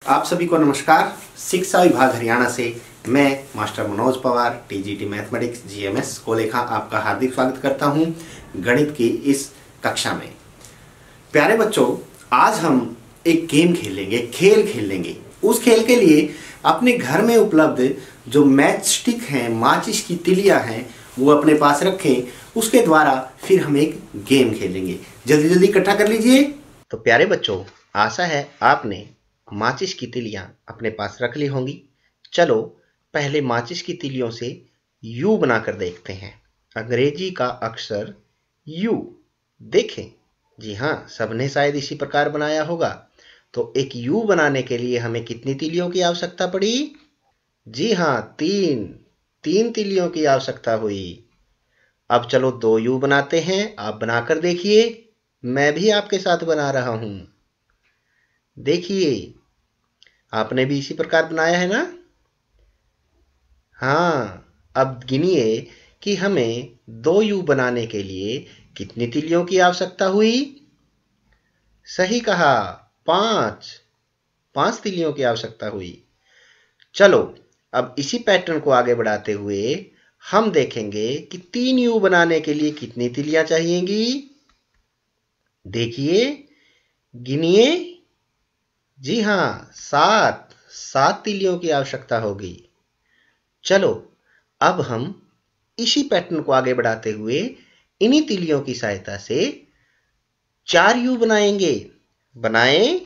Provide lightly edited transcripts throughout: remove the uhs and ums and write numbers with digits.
आप सभी को नमस्कार। शिक्षा विभाग हरियाणा से मैं master Manoj Pawar TGT mathematics GMS Kolekha आपका हार्दिक स्वागत करता हूं गणित की इस कक्षा में। प्यारे बच्चों, आज हम एक गेम खेलेंगे, खेल खेलेंगे। उस खेल के लिए अपने घर में उपलब्ध जो मैच स्टिक हैं, माचिस की तिलियां हैं, वो अपने पास रखें। उसके द्वारा फिर हम एक गेम खेलेंगे। जल्दी जल्दी इकट्ठा कर लीजिए। तो प्यारे बच्चों, आशा है आपने माचिस की तिलियां अपने पास रख ली होंगी। चलो पहले माचिस की तिलियों से यू बनाकर देखते हैं। अंग्रेजी का अक्षर यू देखें। जी हाँ, सबने शायद इसी प्रकार बनाया होगा। तो एक यू बनाने के लिए हमें कितनी तिलियों की आवश्यकता पड़ी? जी हाँ, तीन तिलियों की आवश्यकता हुई। अब चलो दो यू बनाते हैं। आप बनाकर देखिए, मैं भी आपके साथ बना रहा हूं। देखिए, आपने भी इसी प्रकार बनाया है ना? हाँ, अब गिनिए कि हमें दो यू बनाने के लिए कितनी तिलियों की आवश्यकता हुई? सही कहा, पांच तिलियों की आवश्यकता हुई। चलो अब इसी पैटर्न को आगे बढ़ाते हुए हम देखेंगे कि तीन यू बनाने के लिए कितनी तिलियां चाहिएंगी। देखिए, गिनिए। जी हाँ, सात तिलियों की आवश्यकता होगी। चलो अब हम इसी पैटर्न को आगे बढ़ाते हुए इन्हीं तिलियों की सहायता से चार यू बनाएंगे। बनाएं।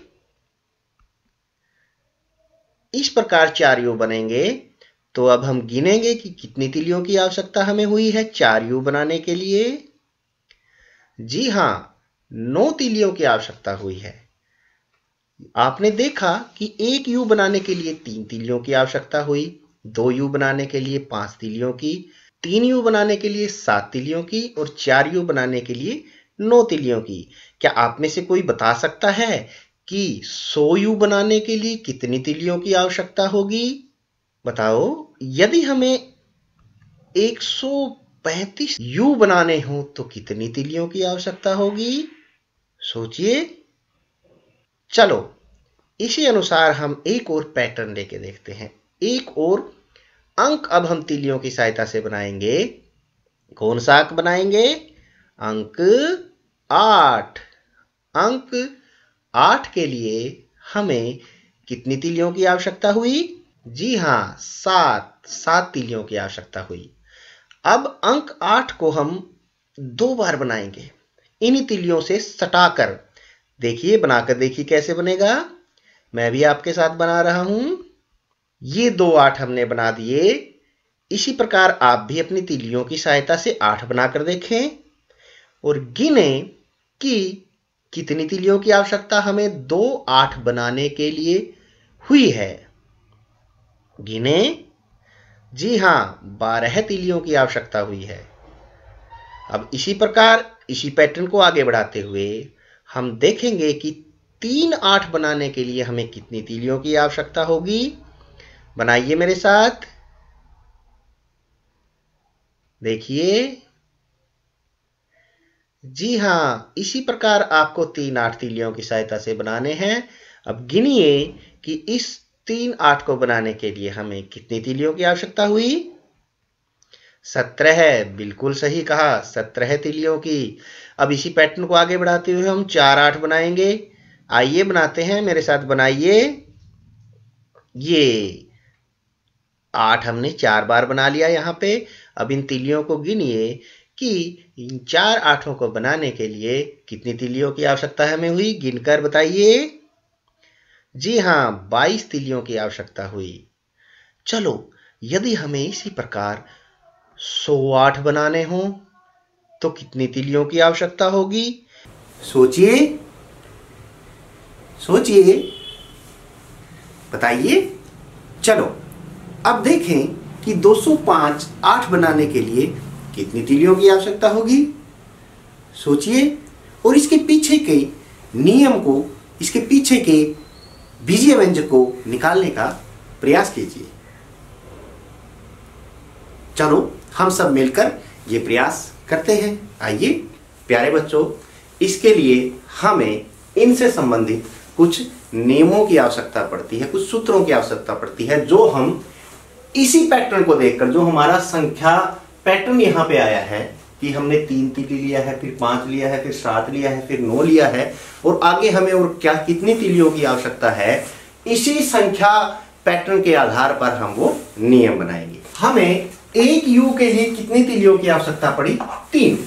इस प्रकार चार यू बनेंगे तो अब हम गिनेंगे कि कितनी तिलियों की आवश्यकता हमें हुई है चार यू बनाने के लिए। जी हां, 9 तिलियों की आवश्यकता हुई है। आपने देखा कि एक यू बनाने के लिए 3 तिलियों की आवश्यकता हुई, 2 यू बनाने के लिए 5 तिलियों की, 3 यू बनाने के लिए 7 तिलियों की और 4 यू बनाने के लिए 9 तिलियों की। क्या आप में से कोई बता सकता है कि 100 यू बनाने के लिए कितनी तिलियों की आवश्यकता होगी? बताओ। यदि हमें 135 यू बनाने हो तो कितनी तिलियों की आवश्यकता होगी? सोचिए। चलो इसी अनुसार हम एक और पैटर्न लेके देखते हैं। एक और अंक अब हम तिलियों की सहायता से बनाएंगे। कौन सा अंक बनाएंगे? अंक 8। अंक 8 के लिए हमें कितनी तिलियों की आवश्यकता हुई? जी हां, 7 तिलियों की आवश्यकता हुई। अब अंक 8 को हम 2 बार बनाएंगे इन्हीं तिलियों से सटाकर। देखिए, बनाकर देखिए कैसे बनेगा। मैं भी आपके साथ बना रहा हूं। ये 2 8 हमने बना दिए। इसी प्रकार आप भी अपनी तिलियों की सहायता से 8 बनाकर देखें और गिने कि कितनी तिलियों की आवश्यकता हमें 2 8 बनाने के लिए हुई है। गिने। जी हां, 12 तिलियों की आवश्यकता हुई है। अब इसी प्रकार इसी पैटर्न को आगे बढ़ाते हुए हम देखेंगे कि 3 8 बनाने के लिए हमें कितनी तिलियों की आवश्यकता होगी। बनाइए मेरे साथ। देखिए। जी हां, इसी प्रकार आपको 3 8 तिलियों की सहायता से बनाने हैं। अब गिनिए कि इस 3 8 को बनाने के लिए हमें कितनी तिलियों की आवश्यकता हुई? 17। बिल्कुल सही कहा, 17 तिलियों की। अब इसी पैटर्न को आगे बढ़ाते हुए हम 4 8 बनाएंगे। आइए बनाते हैं, मेरे साथ बनाइए। ये 8 हमने 4 बार बना लिया यहां पे। अब इन तिलियों को गिनिए कि इन 4 8 को बनाने के लिए कितनी तिलियों की आवश्यकता हमें हुई। गिनकर बताइए। जी हां, 22 तिलियों की आवश्यकता हुई। चलो यदि हमें इसी प्रकार 108 बनाने हो तो कितनी तिलियों की आवश्यकता होगी? सोचिए, सोचिए, बताइए। चलो अब देखें कि 205 8 बनाने के लिए कितनी तिलियों की आवश्यकता होगी। सोचिए और इसके पीछे के नियम को, इसके पीछे के बीजीय व्यंजक को निकालने का प्रयास कीजिए। चलो हम सब मिलकर ये प्रयास करते हैं। आइए प्यारे बच्चों, इसके लिए हमें इनसे संबंधित कुछ नियमों की आवश्यकता पड़ती है, कुछ सूत्रों की आवश्यकता पड़ती है, जो हम इसी पैटर्न को देखकर, जो हमारा संख्या पैटर्न यहां पे आया है कि हमने 3 तीली लिया है, फिर 5 लिया है, फिर 7 लिया है, फिर 9 लिया है, और आगे हमें और क्या कितनी तीलियों की आवश्यकता है, इसी संख्या पैटर्न के आधार पर हम वो नियम बनाएंगे। हमें एक यू के लिए कितनी तीलियों की आवश्यकता पड़ी? 3।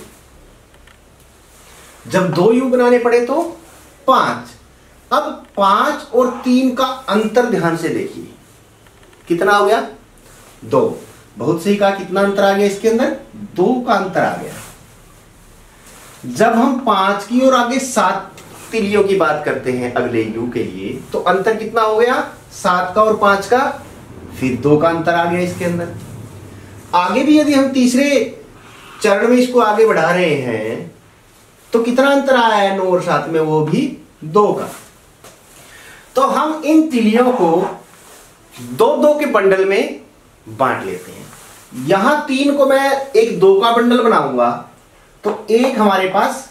जब 2 यू बनाने पड़े तो 5। अब 5 और 3 का अंतर ध्यान से देखिए, कितना हो गया? 2। बहुत सही कहा, कितना अंतर आ गया इसके अंदर? 2 का अंतर आ गया। जब हम 5 की और आगे 7 तीलियों की बात करते हैं अगले यू के लिए, तो अंतर कितना हो गया? 7 का और 5 का, फिर 2 का अंतर आ गया इसके अंदर। आगे भी यदि हम तीसरे चरण में इसको आगे बढ़ा रहे हैं तो कितना अंतर आया है 9 और 7 में? वो भी 2 का। तो हम इन तीलियों को 2-2 के बंडल में बांट लेते हैं। यहां 3 को मैं एक 2 का बंडल बनाऊंगा तो एक हमारे पास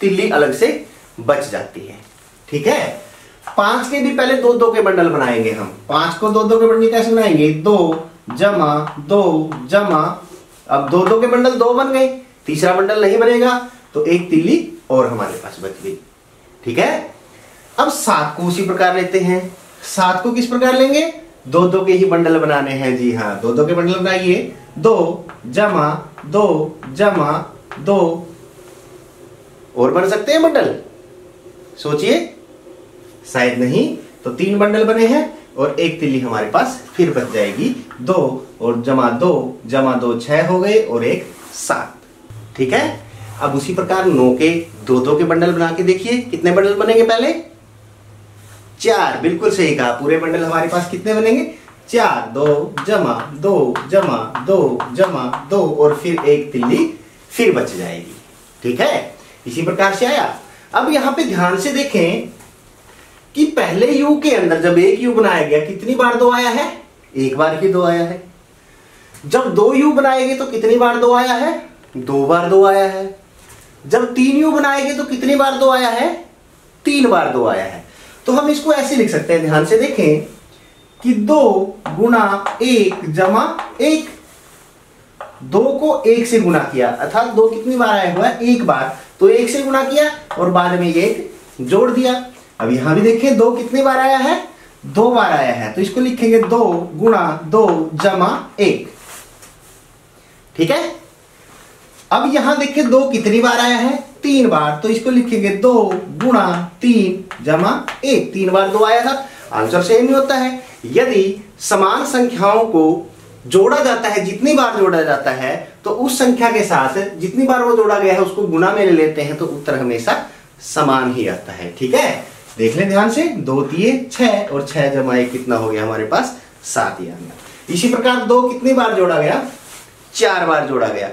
तीली अलग से बच जाती है, ठीक है। 5 के भी पहले 2-2 के बंडल बनाएंगे हम। 5 को 2-2 के बंडल कैसे बनाएंगे? 2 जमा 2 जमा, अब 2-2 के बंडल 2 बन गए, तीसरा बंडल नहीं बनेगा तो एक तीली और हमारे पास बच गई, ठीक है। अब 7 को उसी प्रकार लेते हैं। 7 को किस प्रकार लेंगे? 2-2 के ही बंडल बनाने हैं, जी हाँ, 2-2 के बंडल बनाइए। 2 जमा 2 जमा 2, और बन सकते हैं बंडल? सोचिए, शायद नहीं। तो 3 बंडल बने हैं और एक तीली हमारे पास फिर बच जाएगी। 2 और जमा 2 जमा 2 6 हो गए और एक 7, ठीक है। अब उसी प्रकार 9 के 2-2 के बंडल बना के देखिए, कितने बंडल बनेंगे? पहले 4, बिल्कुल सही कहा। पूरे बंडल हमारे पास कितने बनेंगे? 4, 2 जमा 2 जमा 2 जमा 2, और फिर एक तीली फिर बच जाएगी, ठीक है। इसी प्रकार से आया। अब यहां पे ध्यान से देखें कि पहले यू के अंदर जब एक यू बनाया गया, कितनी बार 2 आया है? एक बार ही 2 आया है। जब 2 यू बनाएंगे तो कितनी बार 2 आया है? 2 बार 2 आया है। जब 3 यू बनाएंगे तो कितनी बार 2 आया है? 3 बार 2 आया है। तो हम इसको ऐसे लिख सकते हैं, ध्यान से देखें कि 2 गुणा 1 जमा 1। 2 को 1 से गुणा किया, अर्थात 2 कितनी बार आया हुआ है? 1 बार, तो 1 से गुणा किया और बाद में 1 जोड़ दिया। अब यहां भी देखें 2 कितनी बार आया है? 2 बार आया है, तो इसको लिखेंगे 2 गुणा 2 जमा 1, ठीक है। अब यहां देखें 2 कितनी बार आया है? 3 बार, तो इसको लिखेंगे 2 गुणा 3 जमा 1। 3 बार 2 आया था, आंसर सेम ही होता है। यदि समान संख्याओं को जोड़ा जाता है, जितनी बार जोड़ा जाता है, तो उस संख्या के साथ जितनी बार वो जोड़ा गया है उसको गुना में ले लेते हैं, तो उत्तर हमेशा समान ही आता है, ठीक है। देख लें ध्यान से, 2 3 6 और 6 जमा 1 कितना हो गया हमारे पास? 7 ही आ गया। इसी प्रकार 2 कितनी बार जोड़ा गया? 4 बार जोड़ा गया।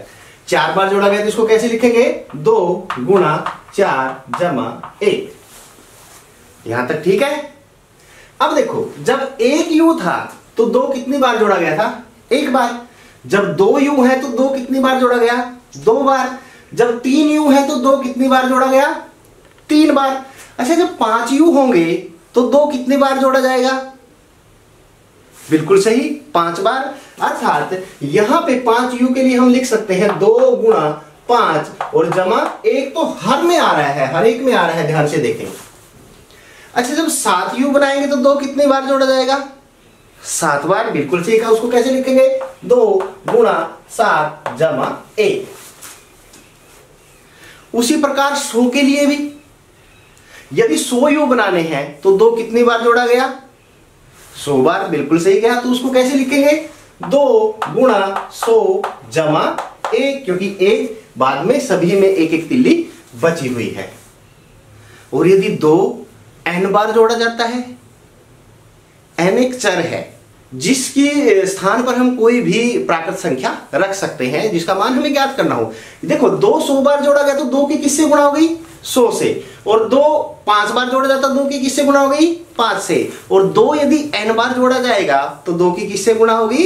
4 बार जोड़ा गया तो इसको कैसे लिखेंगे? 2 गुणा 4 जमा 1। यहां तक ठीक है। अब देखो, जब 1 यू था तो 2 कितनी बार जोड़ा गया था? 1 बार। जब 2 यू है तो 2 कितनी बार जोड़ा गया? 2 बार। जब 3 यू है तो 2 कितनी बार जोड़ा गया? 3 बार। अच्छा, जब 5 यू होंगे तो 2 कितनी बार जोड़ा जाएगा? बिल्कुल सही, 5 बार। अर्थात यहां पे 5 यू के लिए हम लिख सकते हैं 2 गुणा 5 और जमा 1, तो हर में आ रहा है, हर एक में आ रहा है, ध्यान से देखें। अच्छा, जब 7 यू बनाएंगे तो 2 कितनी बार जोड़ा जाएगा? 7 बार, बिल्कुल सही कहा। उसको कैसे लिखेंगे? 2 गुणा 7 जमा 1। उसी प्रकार 100 के लिए भी, यदि 100 यू बनाने हैं तो 2 कितनी बार जोड़ा गया? 100 बार, बिल्कुल सही कहा। तो उसको कैसे लिखेंगे? 2 गुणा 100 जमा 1, क्योंकि 1 बाद में सभी में एक एक तिल्ली बची हुई है। और यदि 2 n बार जोड़ा जाता है, n एक चर है जिसके स्थान पर हम कोई भी प्राकृत संख्या रख सकते हैं, जिसका मान हमें ज्ञात करना हो। देखो, 2 100 बार जोड़ा गया तो 2 की किससे गुणा हो गई? 100 से। और 2 5 बार जोड़ा जाता, 2 की किससे गुणा हो गई? 5 से। और 2 यदि n बार जोड़ा जाएगा तो 2 की किससे गुणा होगी?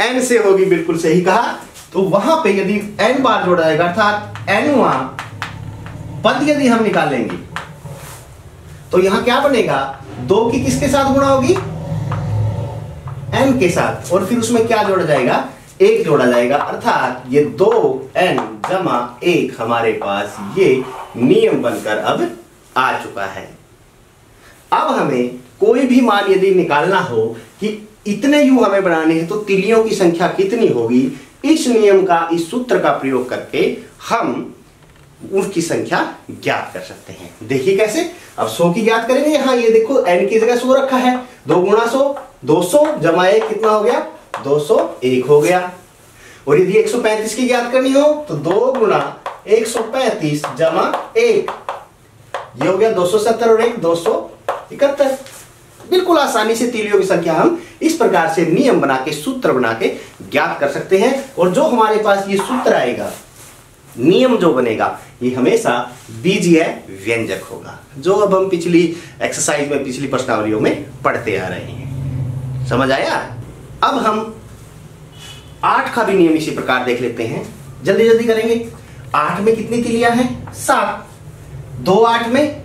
n से होगी, बिल्कुल सही कहा। तो वहां पे यदि n बार जोड़ा जाएगा, अर्थात nवां पद यदि हम निकालेंगे तो यहां क्या बनेगा, 2 की किसके साथ गुणा होगी, n के साथ, और फिर उसमें क्या जोड़ा जाएगा, 1 जोड़ा जाएगा, अर्थात ये 2n जमा 1 हमारे पास ये नियम बनकर अब आ चुका है। अब हमें कोई भी मान यदि निकालना हो कि इतने u हमें बनाने हैं तो तिलियों की संख्या कितनी होगी, इस नियम का, इस सूत्र का प्रयोग करके हम उसकी संख्या ज्ञात कर सकते हैं। देखिए कैसे, अब 100 की ज्ञात करेंगे। यहां ये देखो n की जगह 100 रखा है, 2 गुणा 100, 200 जमा 1 कितना हो गया, 201 हो गया। और यदि 135 की ज्ञात करनी हो तो 2 गुणा 135 जमा 1, ये हो गया 270 और 1 271। बिल्कुल आसानी से तिलियों की संख्या हम इस प्रकार से नियम बना के, सूत्र बना के ज्ञात कर सकते हैं। और जो हमारे पास ये सूत्र आएगा, नियम जो बनेगा, ये हमेशा बीजीय व्यंजक होगा, जो अब हम पिछली एक्सरसाइज में, पिछली प्रश्नावलियों में पढ़ते आ रहे हैं। समझ आया? अब हम 8 का भी नियम इसी प्रकार देख लेते हैं, जल्दी जल्दी करेंगे। 8 में कितनी तिलियां हैं, 7, 2 8 में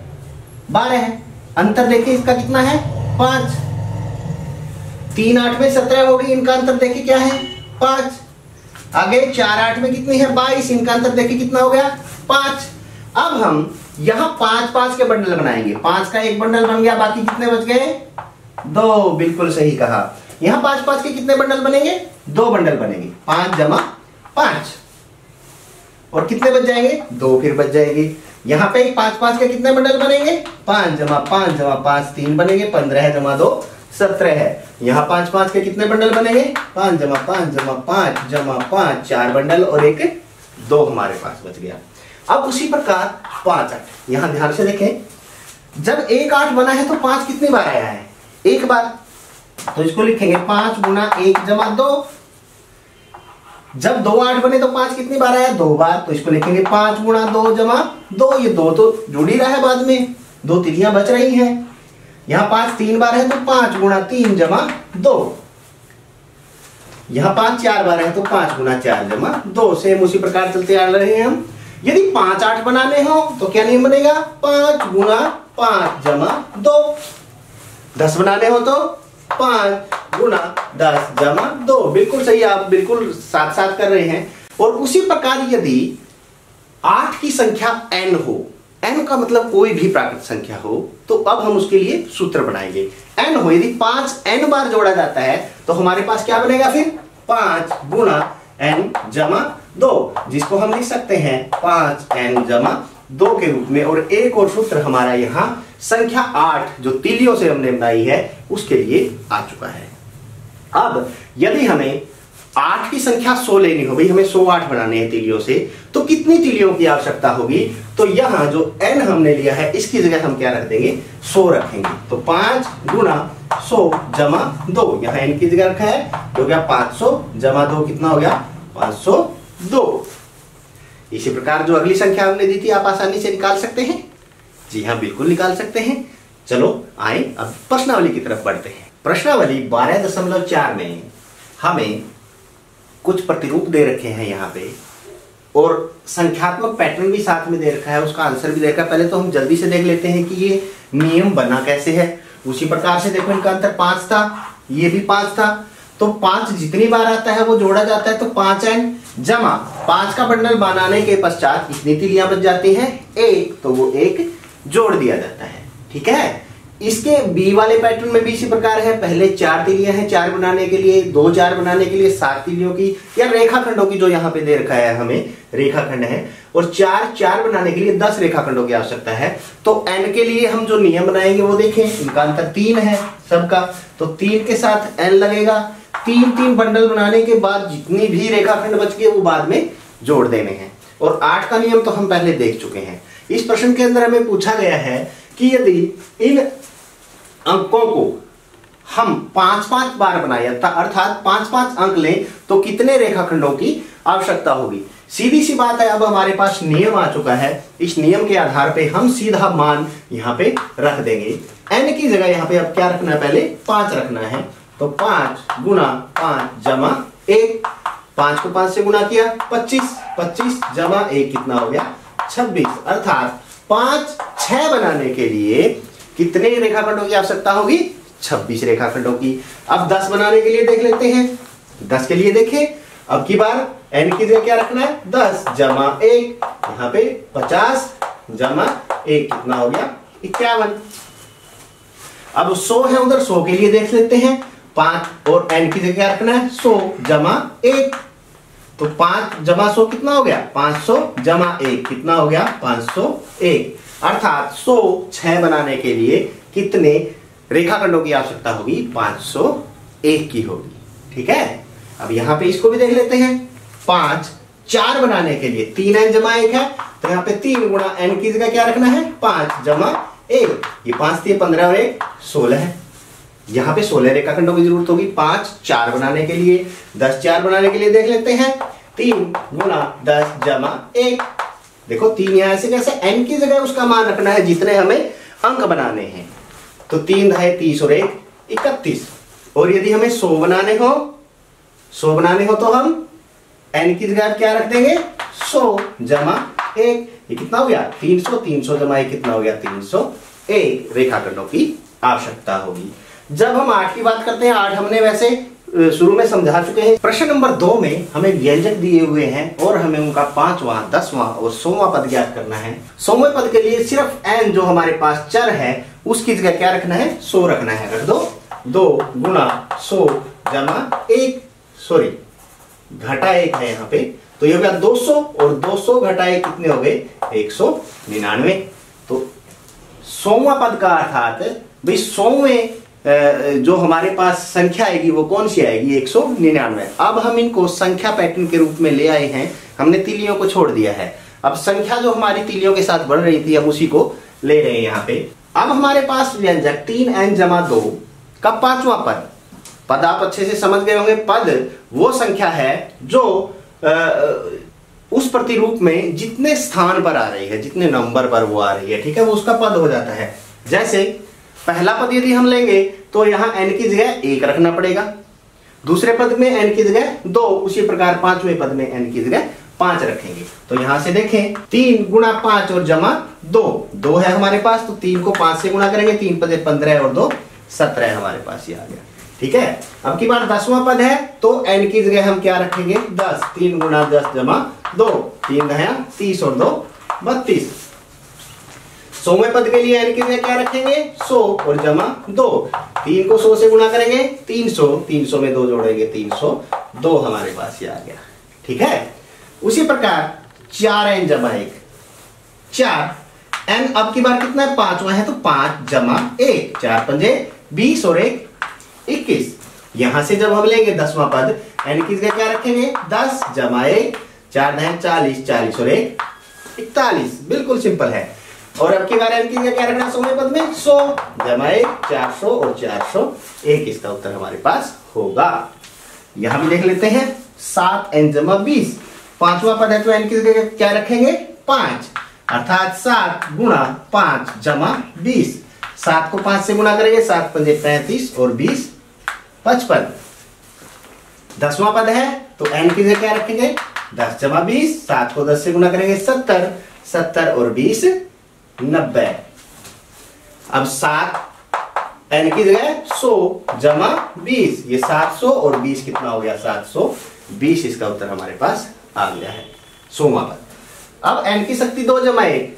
12 है, अंतर देखिए इसका कितना है, 5, 3 8 में 17 हो गई, इनका अंतर देखिए क्या है, 5। आगे 4 8 में कितनी है, 22, इनका अंतर देखिए कितना हो गया, 5। अब हम यहां 5 5 के बंडल बनाएंगे, 5 का एक बंडल बन गया, बाकी कितने बच गए, 2, बिल्कुल सही कहा। यहां 5 5 के कितने बंडल बनेंगे, 2 बंडल बनेंगे, 5 जमा 5, और कितने बच जाएंगे, 2 फिर बच जाएंगे। यहां पे 5 5 के कितने बंडल बनेंगे, 5 जमा 5 जमा 5 3 बनेंगे, 15 जमा 2 17 है। यहाँ 5 5 के कितने बंडल बनेंगे, 5 जमा 5 जमा 5 जमा 5 4 बंडल, और एक 2 हमारे पास बच गया। अब उसी प्रकार 5 8, यहां ध्यान से देखें, जब 1 8 बना है तो 5 कितनी बार आया है, 1 बार, तो इसको लिखेंगे 5 गुना 1 जमा 2। जब 2 8 बने तो 5 कितनी बार आया, 2 बार, तो इसको लिखेंगे 5 गुना 2 जमा 2। ये 2 तो जुड़ ही रहा है, बाद में 2 तिलियां बच रही हैं। यहां 5 3 बार है तो 5 गुना 3 जमा 2। यहां 5 4 बार है तो 5 गुना 4 जमा 2। सेम उसी प्रकार चलते आ रहे हैं हम। यदि 5 8 बनाने हो तो क्या नियम बनेगा, 5 गुना 5 जमा 2। 10 बनाने हो तो 5 गुना 10 जमा 2। बिल्कुल सही, आप बिल्कुल साथ साथ कर रहे हैं। और उसी प्रकार यदि 8 की संख्या n हो, n का मतलब कोई भी प्राकृत संख्या हो, तो अब हम उसके लिए सूत्र बनाएंगे। n हो, यदि 5 n बार जोड़ा जाता है तो हमारे पास क्या बनेगा, फिर 5 गुना n जमा 2, जिसको हम लिख सकते हैं 5n जमा 2 के रूप में। और एक और सूत्र हमारा यहाँ संख्या 8 जो तिलियों से हमने बनाई है उसके लिए आ चुका है। अब यदि हमें 8 की संख्या 100 लेनी हो, भाई हमें 108 बनाने हैं तिलियों से, तो कितनी तिलियों की आवश्यकता होगी, तो यहां जो n हमने लिया है इसकी जगह हम क्या रख देंगे, 100 रखेंगे। तो 5 गुना 100 जमा 2, यहां n की जगह रखा है, तो क्या 500 जमा 2 कितना हो गया, 502। इसी प्रकार जो अगली संख्या हमने दी थी आप आसानी से निकाल सकते हैं। जी हाँ, बिल्कुल निकाल सकते हैं। चलो आए अब प्रश्नावली की तरफ बढ़ते हैं। प्रश्नावली 12.4 में हमें कुछ प्रतिरूप दे रखे हैं यहाँ पे, और संख्यात्मक पैटर्न भी साथ में दे रखा है, उसका आंसर भी दे रखा है। पहले तो हम जल्दी से देख लेते हैं कि ये नियम बना कैसे है। उसी प्रकार से देखो, इनका अंतर 5 था, ये भी 5 था, तो 5 जितनी बार आता है वो जोड़ा जाता है, तो 5n जमा 5 का बंडल बनाने के पश्चात कितनी तिलियां बच जाती हैं, 1, तो वो 1 जोड़ दिया जाता है। ठीक है। इसके बी वाले पैटर्न में भी इसी प्रकार है, पहले 4 तिलियां हैं 4 बनाने के लिए, 2 4 बनाने के लिए 7 तिलियों की, या रेखाखंडों की जो यहाँ पे दे रखा है हमें रेखाखंड है, और 4 4 बनाने के लिए 10 रेखाखंडों की आवश्यकता है। तो n के लिए हम जो नियम बनाएंगे वो देखें, इनका अंतर 3 है सबका, तो 3 के साथ n लगेगा। 3 3 बंडल बनाने के बाद जितनी भी रेखाखंड बच गए वो बाद में जोड़ देने हैं। और 8 का नियम तो हम पहले देख चुके हैं। इस प्रश्न के अंदर हमें पूछा गया है कि यदि इन अंकों को हम 5-5 बार बनाए, अर्थात 5-5 अंक लें, तो कितने रेखाखंडों की आवश्यकता होगी। सीधी सी बात है, अब हमारे पास नियम आ चुका है। इस नियम के आधार पे हम सीधा मान यहाँ पे रख देंगे। n की जगह यहाँ पे अब क्या रखना है, पहले 5 रखना है, तो 5 गुना 5 जमा 1, 5 को 5 से गुना किया 25, 25 जमा 1 कितना हो गया, 26। अर्थात 5 6 बनाने के लिए कितने रेखाखंडों की आवश्यकता होगी? 26 रेखाखंडों की। अब 10 बनाने के लिए देख लेते हैं। 10 के लिए देखें, अब की बार n की जगह क्या रखना है? 10 जमा 1, यहाँ पे 50 जमा 1 कितना हो गया? 51। अब 100 है उधर, 100 के लिए देख लेते हैं। 5 और n की जगह क्या रखना है? 100 जमा 1, तो 5 जमा 100 कितना हो गया? 500 जमा 1 कितना हो गया? 501। अर्थात 106 बनाने के लिए कितने रेखाखंडों की आवश्यकता होगी? 501 की होगी। ठीक है, अब यहां पे इसको भी देख लेते हैं। 5 4 बनाने के लिए 3n जमा 1 है, तो यहाँ पे 3 गुणा n की जगह क्या रखना है? 5 जमा 1, ये 5 3 15 और 1 16 है। यहाँ पे 16 रेखाखंडों की जरूरत होगी 5 4 बनाने के लिए। 10 4 बनाने के लिए देख लेते हैं। 3 गुणा 10 जमा 1, देखो 3 यहां से कैसे? n की जगह उसका मान रखना है जितने हमें अंक बनाने हैं, तो 3 है 30 और 1 31। और यदि हमें 100 बनाने हो तो हम n की जगह क्या रख देंगे? 100 जमा 1, ये कितना हो गया? 300। 300 जमा 1 कितना हो गया? 301 रेखाखंडों की आवश्यकता होगी। जब हम 8 की बात करते हैं, 8 हमने वैसे शुरू में समझा चुके हैं। प्रश्न नंबर 2 में हमें व्यंजक दिए हुए हैं और हमें उनका 5वां 10वां और 100वां पद ज्ञात करना है। 100वें पद के लिए सिर्फ n जो हमारे पास चर है उसकी जगह क्या रखना है? 100 रखना है। रख दो 2 गुणा 100 जमा 1, सॉरी घटा 1 है यहाँ पे, तो ये हो गया 200 और 200 घटा 1 कितने हो गए? 199। तो 100वां पद का अर्थात भाई 100वें जो हमारे पास संख्या आएगी वो कौन सी आएगी? 199। अब हम इनको संख्या पैटर्न के रूप में ले आए हैं, हमने तीलियों को छोड़ दिया है। अब संख्या जो हमारी तीलियों के साथ बढ़ रही थी हम उसी को ले रहे हैं यहाँ पे। अब हमारे पास व्यंजक 3n जमा 2 का 5वां पद आप अच्छे से समझ गए होंगे। पद वो संख्या है जो उस प्रतिरूप में जितने स्थान पर आ रही है, जितने नंबर पर वो आ रही है, ठीक है, वो उसका पद हो जाता है। जैसे पहला पद यदि हम लेंगे तो यहां n की जगह 1 रखना पड़ेगा, दूसरे पद में n की जगह 2, उसी प्रकार 5वें पद में n की जगह 5 रखेंगे। तो यहां से देखें 3 गुणा 5 और जमा 2 है हमारे पास, तो 3 को 5 से गुणा करेंगे, 3 पद 15 और 2 17 हमारे पास ये आ गया। ठीक है, अब की बार 10वां पद है तो n की जगह हम क्या रखेंगे? 10। 3 गुणा 10 जमा 2, 3 है 30 और 2 32। 100वें पद के लिए n की जगह क्या रखेंगे? 100 और जमा 2, 3 को 100 से गुणा करेंगे 300, 300 में 2 जोड़ेंगे 302 हमारे पास ये आ गया। ठीक है, उसी प्रकार 4n जमा 1, 4 n अब की बार कितना है? 5वां है तो 5 जमा 1, 4 पंजे 20 और 1 21। यहां से जब हम लेंगे 10वां पद, n की जगह क्या रखेंगे? 10 जमा 1, 4 है 40, 40 और 1 41। बिल्कुल सिंपल है। और अब की बार n की जगह क्या रखना? 100वें पद में 100 जमा 1, 400 और 401 इसका उत्तर हमारे पास होगा। यहां भी देख लेते हैं 7n जमा 20, 5वां पद है तो n की जगह क्या रखेंगे? 5, अर्थात 7 गुणा 5 जमा 20। 7 को 5 से गुणा करेंगे, 7 पंजे 35 और 20 55। 10वां पद है तो n की जगह क्या रखेंगे? 10 जमा 20, 7 को 10 से गुणा करेंगे 70, 70 और 20 90। अब 7 n की जगह 100 जमा 20, ये 700 और 20 कितना हो गया? 720 इसका उत्तर हमारे पास आ गया है 100वां पद। अब n की शक्ति 2 जमा 1,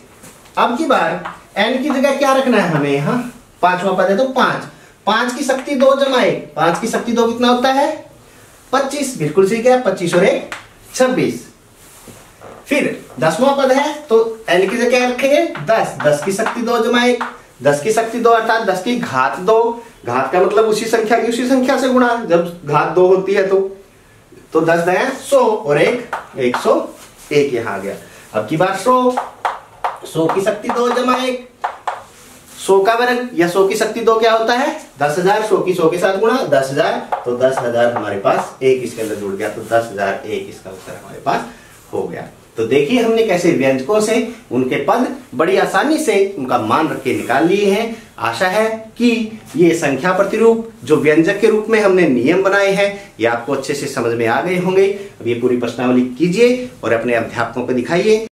अब की बार n की जगह क्या रखना है हमें? यहाँ 5वां पद है तो 5, 5 की शक्ति 2 जमा 1, 5 की शक्ति 2 कितना होता है? 25। बिल्कुल सही है, 25 और 1 26। फिर 10वां पद है तो n की जगह क्या रखेंगे? 10, 10 की शक्ति 2 जमा 1, 10 की शक्ति 2 अर्थात 10 की घात 2, घात का मतलब उसी संख्या की उसी संख्या से गुणा, जब घात 2 होती है तो 10 है 100 और 1 101 यहां आ गया। अब की बार 100 की शक्ति 2 जमा 1, 100 का वर्ग या 100 की शक्ति 2 क्या होता है? 10,000, 100 की 100 के साथ गुणा 10,000, तो 10,000 हमारे पास 1 इसके अंदर जुड़ गया, तो 10,001 इसका उत्तर हमारे पास हो गया। तो देखिए हमने कैसे व्यंजकों से उनके पद बड़ी आसानी से उनका मान रख के निकाल लिए हैं। आशा है कि ये संख्या प्रतिरूप जो व्यंजक के रूप में हमने नियम बनाए हैं ये आपको अच्छे से समझ में आ गए होंगे। अब ये पूरी प्रश्नावली कीजिए और अपने अध्यापकों को दिखाइए।